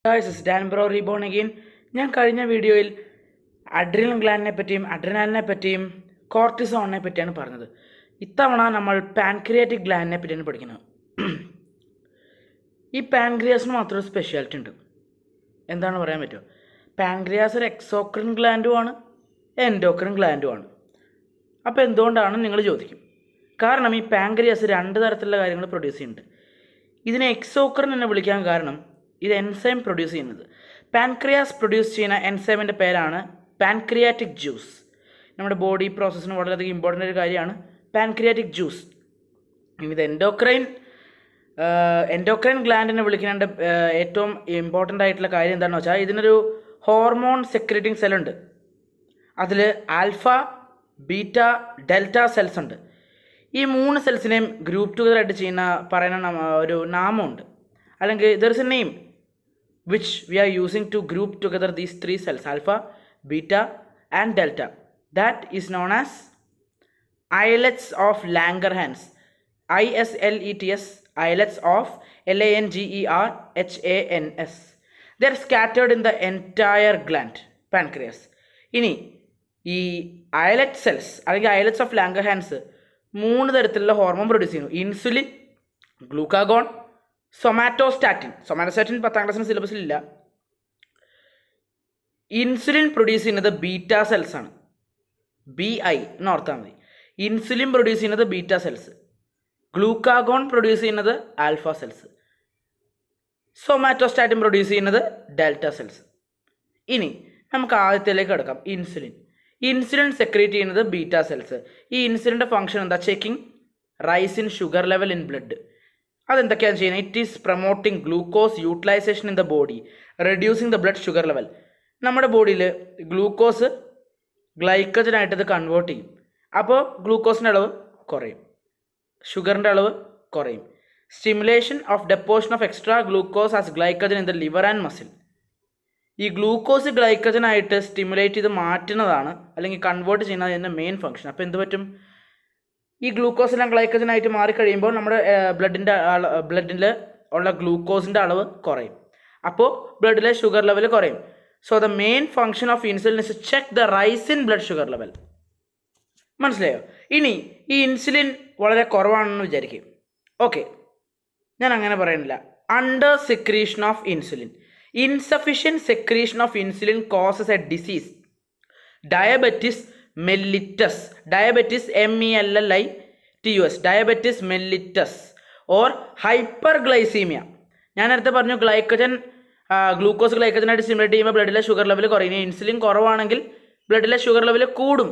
Guys, it's Dan Bro Reborn again. ഞാൻ കഴിഞ്ഞ വീഡിയോയിൽ അഡ്രിനൽ ഗ്ലാൻഡിനെ പറ്റിയും അഡ്രിനാലിനെ പറ്റിയും കോർട്ടിസോണിനെ പറ്റിയാണ് പറഞ്ഞത്. ഇത്തവണ നമ്മൾ പാൻക്രിയാറ്റിക് ഗ്ലാൻഡിനെ പറ്റിയാണ് പഠിക്കുന്നത്. ഈ പാൻക്രിയാസിന് മാത്രം ഒരു സ്പെഷ്യാലിറ്റി ഉണ്ട്. എന്താണ് പറയാൻ പറ്റുമോ? പാൻക്രിയാസ് ഒരു എക്സോക്രിൻ ഗ്ലാൻഡുമാണ്, എൻഡോക്രിൻ ഗ്ലാൻഡുമാണ്. അപ്പോൾ എന്തുകൊണ്ടാണ് നിങ്ങൾ ചോദിക്കും. കാരണം ഈ പാൻക്രിയാസ് രണ്ട് തരത്തിലുള്ള കാര്യങ്ങൾ പ്രൊഡ്യൂസ് ചെയ്യുന്നുണ്ട്. ഇതിനെ എക്സോക്രിൻ എന്ന് വിളിക്കാൻ കാരണം ഇത് എൻസൈം പ്രൊഡ്യൂസ് ചെയ്യുന്നത്. പാൻക്രിയാസ് പ്രൊഡ്യൂസ് ചെയ്യുന്ന എൻസൈമിൻ്റെ പേരാണ് പാൻക്രിയാറ്റിക് ജ്യൂസ്. നമ്മുടെ ബോഡി പ്രോസസ്സിന് വളരെയധികം ഇമ്പോർട്ടൻ്റ് ഒരു കാര്യമാണ് പാൻക്രിയാറ്റിക് ജ്യൂസ്. ഇത് എൻഡോക്രൈൻ ഗ്ലാൻഡിനെ വിളിക്കേണ്ട ഏറ്റവും ഇമ്പോർട്ടൻ്റ് ആയിട്ടുള്ള കാര്യം എന്താണെന്ന് വെച്ചാൽ ഇതിനൊരു ഹോർമോൺ സെക്രേറ്റിംഗ് സെല്ലുണ്ട്. അതിൽ ആൽഫ, ബീറ്റ, ഡെൽറ്റ സെൽസ് ഉണ്ട്. ഈ മൂന്ന് സെൽസിനെയും ഗ്രൂപ്പ് ടുഗദറായിട്ട് പറയുന്ന ഒരു നാമമുണ്ട്, അല്ലെങ്കിൽ there is A name which we are using to group together these three cells, alpha, beta and delta. That is known as islets of Langerhans. ISLETS, islets of LANGERHANS. They are scattered in the entire gland, pancreas. ഇനി ഈ islet cells അല്ലെങ്കിൽ islets of Langerhans മൂന്ന് തരത്തിലുള്ള hormone produce ചെയ്യുന്നു. Insulin, glucagon, somatostatin 10ാം ക്ലാസ്സിന് സിലബസിലില്ല. Insulin produce ചെയ്യുന്നത് ബീറ്റ സെൽസ് ആണ്. BI എന്ന് ഓർത്താൽ മതി. ഇൻസുലിൻ പ്രൊഡ്യൂസ് ചെയ്യുന്നത് ബീറ്റ സെൽസ്, ഗ്ലൂക്കാഗോൺ പ്രൊഡ്യൂസ് ചെയ്യുന്നത് ആൽഫ സെൽസ്, സൊമാറ്റോസ്റ്റാറ്റിൻ പ്രൊഡ്യൂസ് ചെയ്യുന്നത് ഡെൽറ്റ സെൽസ്. ഇനി നമുക്ക് ആദ്യത്തിലേക്ക് കിടക്കാം. ഇൻസുലിൻ സെക്രീറ്റ് ചെയ്യുന്നത് ബീറ്റ സെൽസ്. ഈ ഇൻസുലിൻ്റെ ഫംഗ്ഷൻ എന്താ? Checking rise in sugar level in blood. അതെന്തൊക്കെയാണ് ചെയ്യുന്നത്? It is promoting glucose utilization in the body, reducing the blood sugar level. നമ്മുടെ ബോഡിയിൽ ഗ്ലൂക്കോസ് ഗ്ലൈക്കജനായിട്ട് ഇത് കൺവേർട്ട് ചെയ്യും. അപ്പോൾ ഗ്ലൂക്കോസിൻ്റെ അളവ് കുറയും, ഷുഗറിൻ്റെ അളവ് കുറയും. Stimulation of deposition of extra glucose as glycogen in the liver and muscle. ഈ ഗ്ലൂക്കോസ് ഗ്ലൈക്കജനായിട്ട് സ്റ്റിമുലേറ്റ് ചെയ്ത് മാറ്റുന്നതാണ് അല്ലെങ്കിൽ കൺവേർട്ട് ചെയ്യുന്നത് ഇതിൻ്റെ മെയിൻ ഫംഗ്ഷൻ. അപ്പോൾ എന്ത് പറ്റും? ഈ ഗ്ലൂക്കോസ് എല്ലാം ഗ്ലൈക്കജനായിട്ട് മാറിക്കഴിയുമ്പോൾ നമ്മുടെ ബ്ലഡിൽ ഉള്ള ഗ്ലൂക്കോസിൻ്റെ അളവ് കുറയും. അപ്പോൾ ബ്ലഡിലെ ഷുഗർ ലെവൽ കുറയും. So the main function of insulin is to check the rise in blood sugar level. മനസ്സിലായോ? ഇനി ഈ ഇൻസുലിൻ വളരെ കുറവാണെന്ന് വിചാരിക്കും. ഓക്കെ, ഞാൻ അങ്ങനെ പറയുന്നില്ല. Under secretion of insulin, insufficient secretion of insulin causes A disease, diabetes mellitus, diabetes MELLITUS, diabetes mellitus or ഹൈപ്പർഗ്ലൈസീമിയ. ഞാൻ നേരത്തെ പറഞ്ഞു ഗ്ലൂക്കോസ് ഗ്ലൈക്കജനായിട്ട് സ്റ്റിമുലേറ്റ് ചെയ്യുമ്പോൾ ബ്ലഡിലെ ഷുഗർ ലെവൽ കുറയും. ഇൻസുലിൻ കുറവാണെങ്കിൽ ബ്ലഡിലെ ഷുഗർ ലെവൽ കൂടും.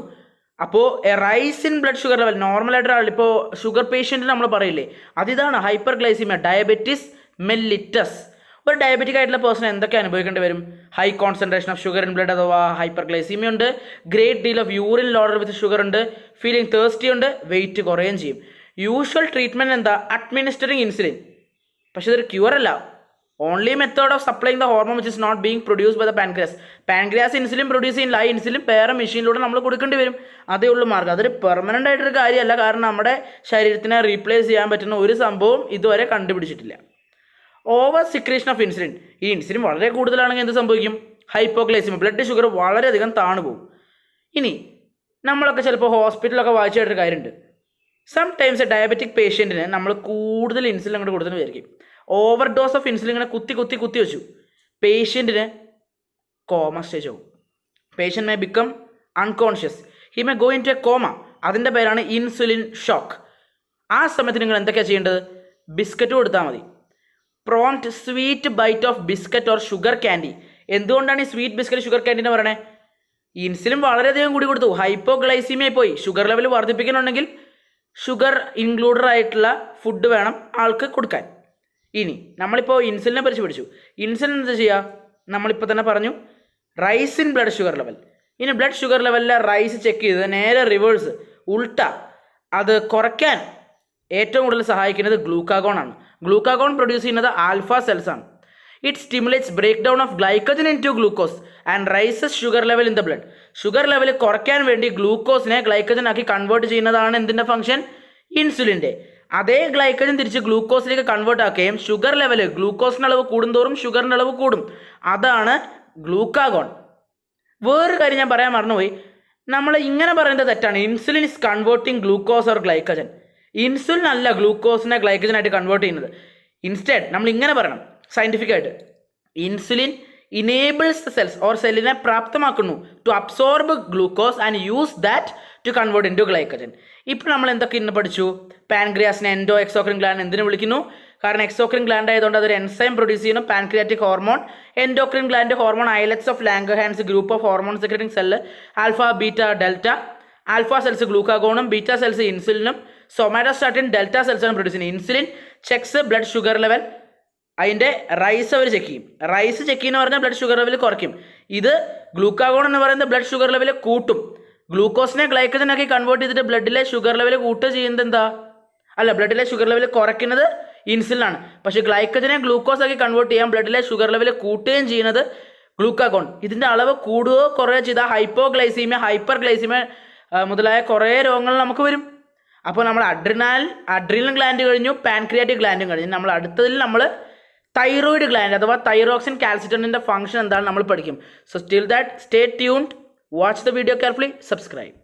അപ്പോൾ A rice in blood sugar level നോർമലായിട്ട് ആൾ ഇപ്പോൾ ഷുഗർ പേഷ്യൻറ്റിന് നമ്മൾ പറയില്ലേ, അതിതാണ് ഹൈപ്പർഗ്ലൈസീമിയ, ഡയബറ്റിസ് മെല്ലിറ്റസ്. ഒരു ഡയബറ്റിക് ആയിട്ടുള്ള പേഴ്സൺ എന്തൊക്കെ അനുഭവിക്കേണ്ടി വരും? High concentration of sugar in blood അഥവാ ഹൈപ്പർഗ്ലൈസീമിയ ഉണ്ട്, great deal of urine loaded with sugar ഉണ്ട്, ഫീലിംഗ് തേഴ്സ്റ്റി ഉണ്ട്, വെയിറ്റ് കുറയുകയും ചെയ്യും. യൂഷ്വൽ ട്രീറ്റ്മെൻറ്റ് എന്താ? Administering insulin. പക്ഷേ ഇതൊരു ക്യൂർ അല്ല. Only method of supplying the hormone which is not being produce by the pancreas insulin produce ചെയ്യുന്നില്ല. ആ ഇൻസുലിൻ വേറെ മെഷീനിലൂടെ നമ്മൾ കൊടുക്കേണ്ടി വരും. അതേ ഉള്ളൂ മാർഗ്ഗം. അതൊരു പെർമനൻ്റ് ആയിട്ടൊരു കാര്യമല്ല. കാരണം നമ്മുടെ ശരീരത്തിനെ റീപ്ലേസ് ചെയ്യാൻ പറ്റുന്ന ഒരു സംഭവം ഇതുവരെ കണ്ടുപിടിച്ചിട്ടില്ല. ഓവർ സിക്രീഷൻ ഓഫ് ഇൻസുലിൻ, ഈ ഇൻസുലിൻ വളരെ കൂടുതലാണെങ്കിൽ എന്ത് സംഭവിക്കും? ഹൈപ്പോഗ്ലൈസിമിയ, ബ്ലഡ് ഷുഗർ വളരെയധികം താണു പോകും. ഇനി നമ്മളൊക്കെ ചിലപ്പോൾ ഹോസ്പിറ്റലൊക്കെ വായിച്ചു കേട്ടൊരു കാര്യമുണ്ട്. സംടൈംസ് എ ഡയബറ്റിക് പേഷ്യൻറ്റിന് നമ്മൾ കൂടുതൽ ഇൻസുലിൻ അങ്ങോട്ട് കൊടുത്തെന്ന് വിചാരിക്കും. ഓവർ ഡോസ് ഓഫ് ഇൻസുലിൻ ഇങ്ങനെ കുത്തി വെച്ചു പേഷ്യൻറ്റിന് കോമ സ്റ്റേജ് ആവും. Patient may become unconscious, he may go into a coma. അതിൻ്റെ പേരാണ് ഇൻസുലിൻ ഷോക്ക്. ആ സമയത്ത് നിങ്ങൾ എന്തൊക്കെയാണ് ചെയ്യേണ്ടത്? ബിസ്ക്കറ്റ് കൊടുത്താൽ മതി. Prompt sweet bite of biscuit or sugar candy. എന്തുകൊണ്ടാണ് ഈ സ്വീറ്റ് ബിസ്ക്കറ്റ് ഷുഗർ ക്യാൻഡി എന്ന് പറയണേ? ഇൻസുലിൻ വളരെയധികം കൂടി കൊടുത്തു, ഹൈപ്പോഗ്ലൈസീമിയ പോയി. ഷുഗർ ലെവൽ വർദ്ധിപ്പിക്കണമെങ്കിൽ ഷുഗർ ഇൻക്ലൂഡഡ് ആയിട്ടുള്ള ഫുഡ് വേണം ആൾക്ക് കൊടുക്കാൻ. ഇനി നമ്മളിപ്പോൾ ഇൻസുലിനെ പറിച്ച് പിടിച്ചു. ഇൻസുലിൻ എന്താ ചെയ്യുക? നമ്മളിപ്പോൾ തന്നെ പറഞ്ഞു, rice in blood sugar level. ഇനി ബ്ലഡ് ഷുഗർ ലെവലിലെ റൈസ് ചെക്ക് ചെയ്ത് നേരെ റിവേഴ്സ് ഉൾട്ട അത് കുറയ്ക്കാൻ ഏറ്റവും കൂടുതൽ സഹായിക്കുന്നത് ഗ്ലൂക്കാഗോൺ ആണ്. ഗ്ലൂക്കാഗോൺ പ്രൊഡ്യൂസ് ചെയ്യുന്നത് ആൽഫ സെൽസ് ആണ്. It stimulates break down of glycogen into glucose and raises sugar level in the blood. Sugar level കുറയ്ക്കാൻ വേണ്ടി ഗ്ലൂക്കോസിനെ ഗ്ലൈക്കജൻ ആക്കി കൺവേർട്ട് ചെയ്യുന്നതാണ് എന്തിൻ്റെ ഫംഗ്ഷൻ? ഇൻസുലിൻ്റെ. അതേ ഗ്ലൈക്കജൻ തിരിച്ച് ഗ്ലൂക്കോസിലേക്ക് കൺവേർട്ട് ആക്കുകയും ഷുഗർ ലെവൽ ഗ്ലൂക്കോസിൻ്റെ അളവ് കൂടുന്തോറും ഷുഗറിൻ്റെ അളവ് കൂടും. അതാണ് ഗ്ലൂക്കാഗോൺ. വേറൊരു കാര്യം ഞാൻ പറയാൻ മറന്നുപോയി. നമ്മൾ ഇങ്ങനെ പറയുന്നത് തെറ്റാണ്. Insulin is converting glucose or glycogen. Insulin അല്ല ഗ്ലൂക്കോസിനെ ഗ്ലൈക്കജനായിട്ട് കൺവേർട്ട് ചെയ്യുന്നത്. ഇൻസ്റ്റെഡ് നമ്മൾ ഇങ്ങനെ പറയണം സയൻറ്റിഫിക് ആയിട്ട്. Insulin enables the cells or സെല്ലിനെ പ്രാപ്തമാക്കുന്നു to absorb glucose and use that to convert into glycogen. ഇപ്പോൾ നമ്മൾ എന്തൊക്കെ ഇന്ന് പഠിച്ചു? പാൻക്രിയാസിനെ എൻഡോ എക്സോക്രിൻ ഗ്ലാൻഡ് എന്തിനു വിളിക്കുന്നു? കാരണം എക്സോക്രിൻ ഗ്ലാൻഡ് ആയതുകൊണ്ട് അതൊരു എൻസൈം പ്രൊഡ്യൂസ് ചെയ്യുന്നു, pancreatic hormone. Endocrine gland hormone islets of Langerhans group of hormone secreting cell alpha beta delta. Alpha cells ഗ്ലൂക്കാഗോണും ബീറ്റ സെൽസ് ഇൻസുലിനും സൊമാറ്റോസ്റ്റാറ്റിൻ ഡെൽറ്റ സെൽസാണ് പ്രൊഡ്യൂസ് ചെയ്യുന്നത്. Insulin checks blood sugar level. അതിൻ്റെ rise അവർ check ചെയ്യും. Rise check ചെയ്യുന്ന പറഞ്ഞാൽ blood sugar level കുറയ്ക്കും. ഇത് ഗ്ലൂക്കാഗോൺ എന്ന് പറയുന്നത് ബ്ലഡ് ഷുഗർ ലെവൽ കൂട്ടും. ഗ്ലൂക്കോസിനെ ഗ്ലൈക്കജനാക്കി കൺവേർട്ട് ചെയ്തിട്ട് ബ്ലഡിലെ ഷുഗർ ലെവൽ കൂട്ടുക ചെയ്യുന്നത് എന്താ? അല്ല, ബ്ലഡിലെ ഷുഗർ ലെവൽ കുറയ്ക്കുന്നത് ഇൻസുലിനാണ്. പക്ഷേ ഗ്ലൈക്കജനെ ഗ്ലൂക്കോസ് ആക്കി കൺവേർട്ട് ചെയ്യാൻ ബ്ലഡിലെ ഷുഗർ ലെവൽ കൂട്ടുകയും ചെയ്യുന്നത് ഗ്ലൂക്കാഗോൺ. ഇതിൻ്റെ അളവ് കൂടുകയോ കുറയോ ചെയ്താൽ ഹൈപ്പോഗ്ലൈസീമിയ, ഹൈപ്പർ ഗ്ലൈസീമിയ മുതലായ കുറേ രോഗങ്ങൾ നമുക്ക് വരും. അപ്പോൾ നമ്മൾ അഡ്രീനൽ ഗ്ലാൻഡ് കഴിഞ്ഞു, പാൻക്രിയാറ്റിക് ഗ്ലാൻഡും കഴിഞ്ഞു. നമ്മൾ അടുത്തതിൽ നമ്മൾ തൈറോയിഡ് ഗ്ലാൻഡ് അഥവാ തൈറോക്സിൻ കാൽസിറ്റോണിൻ്റെ ഫംഗ്ഷൻ എന്താണ് നമ്മൾ പഠിക്കും. So still that stay tuned, watch the video carefully, subscribe.